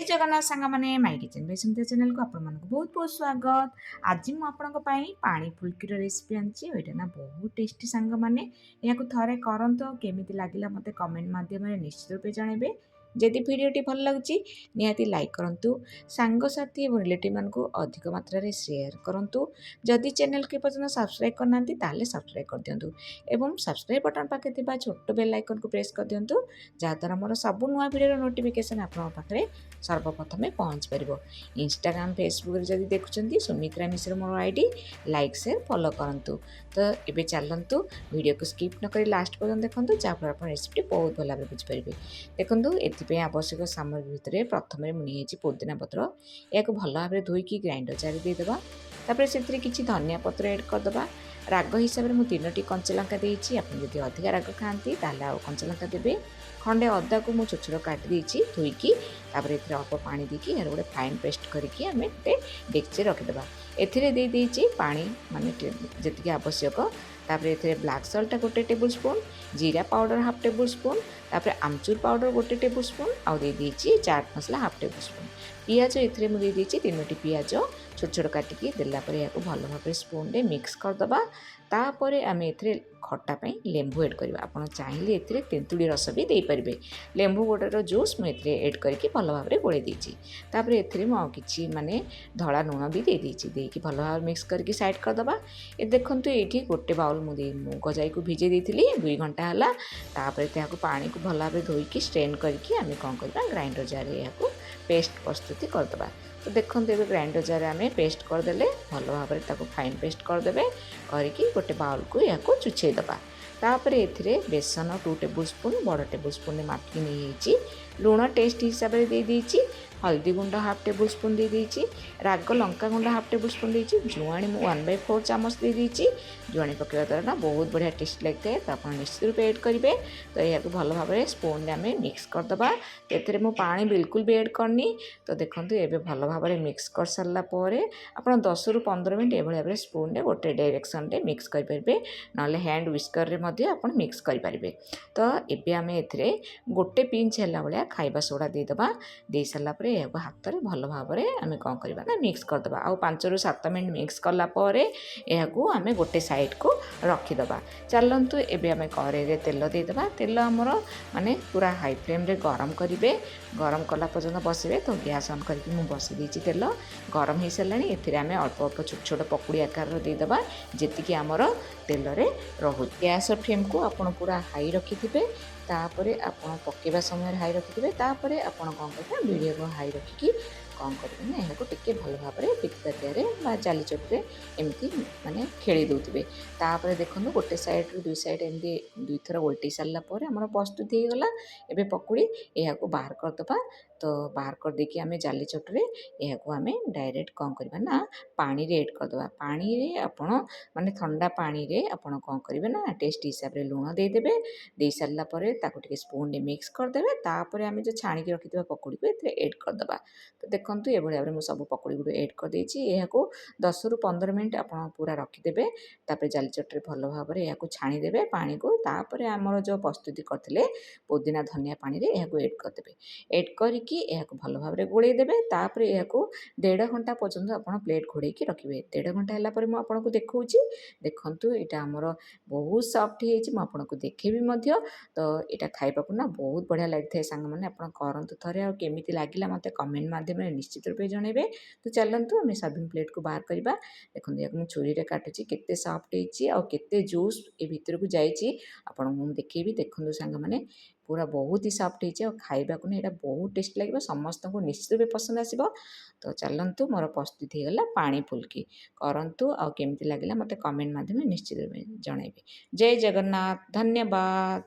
ଜୟ ଜଗନ୍ନାଥ ସାଙ୍ଗମାନେ ମାଇ କିଚେନ୍ ବାଇ ସୁମିତ୍ରା ଚ୍ୟାନେଲକୁ ଆପଣମାନଙ୍କୁ ବହୁତ ବହୁତ ସ୍ୱାଗତ। ଆଜି ମୁଁ ଆପଣଙ୍କ ପାଇଁ ପାଣି ଫୁଲକିର ରେସିପି ଆଣିଛି। ଏଇଟା ନା ବହୁତ ଟେଷ୍ଟି ସାଙ୍ଗମାନେ, ଏହାକୁ ଥରେ କରନ୍ତୁ ଆଉ କେମିତି ଲାଗିଲା ମୋତେ କମେଣ୍ଟ ମାଧ୍ୟମରେ ନିଶ୍ଚିତ ରୂପେ ଜଣାଇବେ। ଯଦି ଭିଡ଼ିଓଟି ଭଲ ଲାଗୁଛି ନିହାତି ଲାଇକ୍ କରନ୍ତୁ, ସାଙ୍ଗସାଥି ଏବଂ ରିଲେଟିଭ୍ମାନଙ୍କୁ ଅଧିକ ମାତ୍ରାରେ ସେୟାର କରନ୍ତୁ। ଯଦି ଚ୍ୟାନେଲକୁ ଏପର୍ଯ୍ୟନ୍ତ ସବସ୍କ୍ରାଇବ୍ କରିନାହାନ୍ତି ତାହେଲେ ସବସ୍କ୍ରାଇବ୍ କରିଦିଅନ୍ତୁ ଏବଂ ସବସ୍କ୍ରାଇବ୍ ବଟନ୍ ପାଖରେ ଥିବା ଛୋଟ ବେଲ୍ ଆଇକନ୍କୁ ପ୍ରେସ୍ କରିଦିଅନ୍ତୁ, ଯାହାଦ୍ୱାରା ମୋର ସବୁ ନୂଆ ଭିଡ଼ିଓର ନୋଟିଫିକେସନ୍ ଆପଣଙ୍କ ପାଖରେ ସର୍ବପ୍ରଥମେ ପହଞ୍ଚିପାରିବ। ଇନଷ୍ଟାଗ୍ରାମ ଫେସବୁକରେ ଯଦି ଦେଖୁଛନ୍ତି ସୁମିତ୍ରା ମିଶ୍ର ମୋର ଆଇଡି, ଲାଇକ୍ ସେୟାର ଫଲୋ କରନ୍ତୁ। ତ ଏବେ ଚାଲନ୍ତୁ ଭିଡ଼ିଓକୁ ସ୍କିପ୍ ନ କରି ଲାଷ୍ଟ ପର୍ଯ୍ୟନ୍ତ ଦେଖନ୍ତୁ, ଯାହାଫଳରେ ଆପଣ ରେସିପିଟି ବହୁତ ଭଲ ଭାବରେ ବୁଝିପାରିବେ। ଦେଖନ୍ତୁ ଏଥିପାଇଁ ଆବଶ୍ୟକ ସାମଗ୍ରୀ ଭିତରେ ପ୍ରଥମେ ମୁଁ ନେଇଯାଇଛି ପୋଦିନା ପତ୍ର। ଏହାକୁ ଭଲ ଭାବରେ ଧୋଇକି ଗ୍ରାଇଣ୍ଡର ଜାରି ଦେଇଦେବା। ତାପରେ ସେଥିରେ କିଛି ଧନିଆ ପତ୍ର ଏଡ଼୍ କରିଦେବା। ରାଗ ହିସାବରେ ମୁଁ 3ଟି କଞ୍ଚାଲଙ୍କା ଦେଇଛି। ଆପଣ ଯଦି ଅଧିକା ରାଗ ଖାଆନ୍ତି ତାହେଲେ ଆଉ କଞ୍ଚାଲଙ୍କା ଦେବେ। ଖଣ୍ଡେ ଅଦାକୁ ମୁଁ ଛୋଟ ଛୋଟ କାଟି ଦେଇଛି ଧୋଇକି। ତାପରେ ଏଥିରେ ଅଳ୍ପ ପାଣି ଦେଇକି ଏହାର ଗୋଟେ ଫାଇନ୍ ପେଷ୍ଟ କରିକି ଆମେ ଗୋଟେ ଡେକ୍ଚିରେ ରଖିଦେବା। ଏଥିରେ ଦେଇଛି ପାଣି ମାନେ ଯେତିକି ଆବଶ୍ୟକ। ତାପରେ ଏଥିରେ ବ୍ଲାକ୍ ସଲ୍ଟ ଗୋଟେ ଟେବୁଲ୍ ସ୍ପୁନ୍, ଜିରା ପାଉଡ଼ର ହାଫ୍ ଟେବୁଲ୍ ସ୍ପୁନ୍, ତାପରେ ଆମଚୁର ପାଉଡ଼ର ଗୋଟେ ଟେବୁଲ୍ ସ୍ପୁନ୍, ଆଉ ଦେଇଛି ଚାଟ୍ ମସଲା ହାଫ୍ ଟେବୁଲ୍ ସ୍ପୁନ୍। ପିଆଜ ଏଥିରେ ମୁଁ ଦେଇଛି 3ଟି ପିଆଜ ଛୋଟ ଛୋଟ କାଟିକି ଦେଲା ପରେ ଏହାକୁ ଭଲ ଭାବରେ ସ୍ପୁନ୍ରେ ମିକ୍ସ କରିଦେବା। ତାପରେ ଆମେ ଏଥିରେ ଖଟା ପାଇଁ ଲେମ୍ବୁ ଏଡ଼୍ କରିବା। ଆପଣ ଚାହିଁଲେ ଏଥିରେ ତେନ୍ତୁଳି ରସ ବି ଦେଇପାରିବେ। ଲେମ୍ବୁ ଗୋଟାର ଜୁସ୍ ମୁଁ ଏଥିରେ ଏଡ଼୍ କରିକି ଭଲ ଭାବରେ ଗୋଳେଇ ଦେଇଛି। ତାପରେ ଏଥିରେ ମୁଁ ଆଉ କିଛି ଧଳା ଲୁଣ ବି ଦେଇଛି। ଦେଇକି ଭଲ ଭାବରେ ମିକ୍ସ କରିକି ସାଇଡ଼୍ କରିଦେବା। ଏ ଦେଖନ୍ତୁ ଏଇଠି ଗୋଟେ ବାଉଲ୍ ମୁଗ ଯାଇକୁ ଭିଜେଇ ଦେଇଥିଲି 2 ଘଣ୍ଟା ହେଲା। ତାପରେ ତାହାକୁ ପାଣିକୁ ଭଲ ଭାବରେ ଧୋଇକି ଷ୍ଟ୍ରେନ୍ କରିକି ଆମେ କ'ଣ କରିବା, ଗ୍ରାଇଣ୍ଡର ଜାରରେ ଏହାକୁ ପେଷ୍ଟ ପ୍ରସ୍ତୁତି କରିଦେବା। ତ ଦେଖନ୍ତୁ ଏବେ ଗ୍ରାଇଣ୍ଡର ଜାରରେ ଆମେ ପେଷ୍ଟ କରିଦେଲେ, ଭଲ ଭାବରେ ତାକୁ ଫାଇନ୍ ପେଷ୍ଟ କରିଦେବେ। କରିକି ଗୋଟେ ବାଉଲ୍କୁ ଏହାକୁ ଚୁଛେଇ ଦେବା। ତାପରେ ଏଥିରେ ବେସନ 2 ଟେବୁଲ୍ ସ୍ପୁନ୍ ବଡ଼ ଟେବୁଲ୍ ସ୍ପୁନ୍ରେ ମାପିକି ନେଇଯାଇଛି। ଲୁଣ ଟେଷ୍ଟ ହିସାବରେ ଦେଇଛି। ହଳଦୀ ଗୁଣ୍ଡ ହାଫ୍ ଟେବୁଲ୍ ସ୍ପୁନ୍ ଦେଇଛି। ରାଗ ଲଙ୍କାଗୁଣ୍ଡ ହାଫ୍ ଟେବୁଲ୍ ସ୍ପୁନ୍ ଦେଇଛି। ଜୁଆଣି ମୁଁ 1/4 ଚାମଚ ଦେଇଛି। ଜୁଆଣି ପକାଇବା ଦ୍ୱାରା ନା ବହୁତ ବଢ଼ିଆ ଟେଷ୍ଟ ଲାଗିଥାଏ। ତ ଆପଣ ନିଶ୍ଚିତ ରୂପେ ଏଡ଼୍ କରିବେ। ତ ଏହାକୁ ଭଲ ଭାବରେ ସ୍ପୁନ୍ରେ ଆମେ ମିକ୍ସ କରିଦେବା। ଏଥିରେ ମୁଁ ପାଣି ବିଲକୁଲ ବି ଏଡ଼୍ କରିନି। ତ ଦେଖନ୍ତୁ ଏବେ ଭଲ ଭାବରେ ମିକ୍ସ କରିସାରିଲା ପରେ ଆପଣ 10ରୁ 15 ମିନିଟ୍ ଏଭଳି ଭାବରେ ସ୍ପୁନ୍ରେ ଗୋଟେ ଡାଇରେକ୍ସନ୍ରେ ମିକ୍ସ କରିପାରିବେ, ନହେଲେ ହ୍ୟାଣ୍ଡ ହ୍ୱିସ୍କରରେ ମଧ୍ୟ ଆପଣ ମିକ୍ସ କରିପାରିବେ। ତ ଏବେ ଆମେ ଏଥିରେ ଗୋଟେ ପିଞ୍ଚ ହେଲା ଭଳିଆ ଖାଇବା ସୋଡ଼ା ଦେଇଦେବା। ଦେଇସାରିଲା ପରେ ଏହାକୁ ହାତରେ ଭଲ ଭାବରେ ଆମେ କ'ଣ କରିବା ନା ମିକ୍ସ କରିଦେବା। ଆଉ 5ରୁ 7 ମିନିଟ୍ ମିକ୍ସ କଲା ପରେ ଏହାକୁ ଆମେ ଗୋଟେ ସାଇଡ଼୍କୁ ରଖିଦେବା। ଚାଲନ୍ତୁ ଏବେ ଆମେ କଡ଼େଇରେ ତେଲ ଦେଇଦେବା। ତେଲ ଆମର ପୁରା ହାଇ ଫ୍ଲେମ୍ରେ ଗରମ କରିବେ। ଗରମ କଲା ପର୍ଯ୍ୟନ୍ତ ବସିବେ। ତ ଗ୍ୟାସ୍ ଅନ୍ କରିକି ମୁଁ ବସି ଦେଇଛି। ତେଲ ଗରମ ହୋଇସାରିଲାଣି। ଏଥିରେ ଆମେ ଅଳ୍ପ ଅଳ୍ପ ଛୋଟ ଛୋଟ ପକୁଡ଼ି ଆକାରର ଦେଇଦେବା, ଯେତିକି ଆମର ତେଲରେ ରହୁଛି। ଗ୍ୟାସ୍ର ଫ୍ଲେମ୍କୁ ଆପଣ ପୁରା ହାଇ ରଖିଥିବେ। ତାପରେ ଆପଣ ପକାଇବା ସମୟରେ ହାଇ ରଖିଥିବେ। ତାପରେ ଆପଣ କ'ଣ କରିବେ, ଭିଡ଼ିଓକୁ ହାଇ ରଖିକି କ'ଣ କରିବେ ନା ଏହାକୁ ଟିକେ ଭଲ ଭାବରେ ପିଠାରେ ବା ଜାଲିଚଟରେ ଏମିତି ଖେଳି ଦେଉଥିବେ। ତାପରେ ଦେଖନ୍ତୁ ଗୋଟେ ସାଇଡ଼୍ରୁ 2 ସାଇଡ଼୍ ଏମିତି 2 ଥର ଓଲଟେଇ ସାରିଲା ପରେ ଆମର ପ୍ରସ୍ତୁତି ହୋଇଗଲା। ଏବେ ପକୁଡ଼ି ଏହାକୁ ବାହାର କରିଦେବା। ତ ବାହାର କରିଦେଇକି ଆମେ ଜାଲିଚଟରେ ଏହାକୁ ଆମେ ଡାଇରେକ୍ଟ କ'ଣ କରିବା ନା ପାଣିରେ ଏଡ଼୍ କରିଦେବା। ପାଣିରେ ଆପଣ ଥଣ୍ଡା ପାଣିରେ ଆପଣ କ'ଣ କରିବେ ନା ଟେଷ୍ଟ ହିସାବରେ ଲୁଣ ଦେଇଦେବେ। ଦେଇସାରିଲା ପରେ ତାକୁ ଟିକେ ସ୍ପୁନ୍ରେ ମିକ୍ସ କରିଦେବେ। ତାପରେ ଆମେ ଯେଉଁ ଛାଣିକି ରଖିଥିବା ପକୁଡ଼ିକୁ ଏଥିରେ ଏଡ଼୍ କରିଦେବା। ତ ଦେଖନ୍ତୁ ଏଭଳି ଭାବରେ ମୁଁ ସବୁ ପକୁଡ଼ି ଗୁଡ଼ିକ ଏଡ଼୍ କରିଦେଇଛି। ଏହାକୁ 10ରୁ 15 ମିନିଟ୍ ଆପଣ ପୁରା ରଖିଦେବେ। ତାପରେ ଜାଲିଚଟରେ ଭଲ ଭାବରେ ଏହାକୁ ଛାଣିଦେବେ ପାଣିକୁ। ତାପରେ ଆମର ଯେଉଁ ପ୍ରସ୍ତୁତି କରିଥିଲେ ପୋଦିନା ଧନିଆ ପାଣିରେ ଏହାକୁ ଏଡ଼୍ କରିଦେବେ। ଏଡ଼୍ କରିକି ଏହାକୁ ଭଲ ଭାବରେ ଗୋଳେଇ ଦେବେ। ତାପରେ ଏହାକୁ 1.5 ଘଣ୍ଟା ପର୍ଯ୍ୟନ୍ତ ଆପଣ ପ୍ଲେଟ୍ ଘୋଡ଼େଇକି ରଖିବେ। 1.5 ଘଣ୍ଟା ହେଲା ପରେ ମୁଁ ଆପଣଙ୍କୁ ଦେଖାଉଛି। ଦେଖନ୍ତୁ ଏଇଟା ଆମର ବହୁତ ସଫ୍ଟ ହେଇଯାଇଛି। ମୁଁ ଆପଣଙ୍କୁ ଦେଖେଇବି ମଧ୍ୟ। ତ ଏଇଟା ଖାଇବାକୁ ନା ବହୁତ ବଢ଼ିଆ ଲାଗିଥାଏ ସାଙ୍ଗମାନେ, ଆପଣ କରନ୍ତୁ ଥରେ। ଆଉ କେମିତି ଲାଗିଲା ମୋତେ କମେଣ୍ଟ ମାଧ୍ୟମରେ ନିଶ୍ଚିତ ରୂପେ ଜଣାଇବେ। ତ ଚାଲନ୍ତୁ ଆମେ ସର୍ଭିଂ ପ୍ଲେଟ୍କୁ ବାହାର କରିବା। ଦେଖନ୍ତୁ ଏହାକୁ ମୁଁ ଛୁରୀରେ କାଟୁଛି, କେତେ ସଫ୍ଟ ହେଇଛି ଆଉ କେତେ ଜୁସ୍ ଏ ଭିତରକୁ ଯାଇଛି ଆପଣଙ୍କୁ ମୁଁ ଦେଖେଇବି। ଦେଖନ୍ତୁ ସାଙ୍ଗମାନେ ପୁରା ବହୁତ ହି ସଫ୍ଟ ହେଇଛି। ଆଉ ଖାଇବାକୁ ନା ଏଇଟା ବହୁତ ଟେଷ୍ଟ ଲାଗିବ, ସମସ୍ତଙ୍କୁ ନିଶ୍ଚିତ ରୂପେ ପସନ୍ଦ ଆସିବ। ତ ଚାଲନ୍ତୁ ମୋର ପ୍ରସ୍ତୁତି ହେଇଗଲା ପାଣି ଫୁଲକି। କରନ୍ତୁ ଆଉ କେମିତି ଲାଗିଲା ମୋତେ କମେଣ୍ଟ ମାଧ୍ୟମରେ ନିଶ୍ଚିତ ରୂପେ ଜଣାଇବେ। ଜୟ ଜଗନ୍ନାଥ, ଧନ୍ୟବାଦ।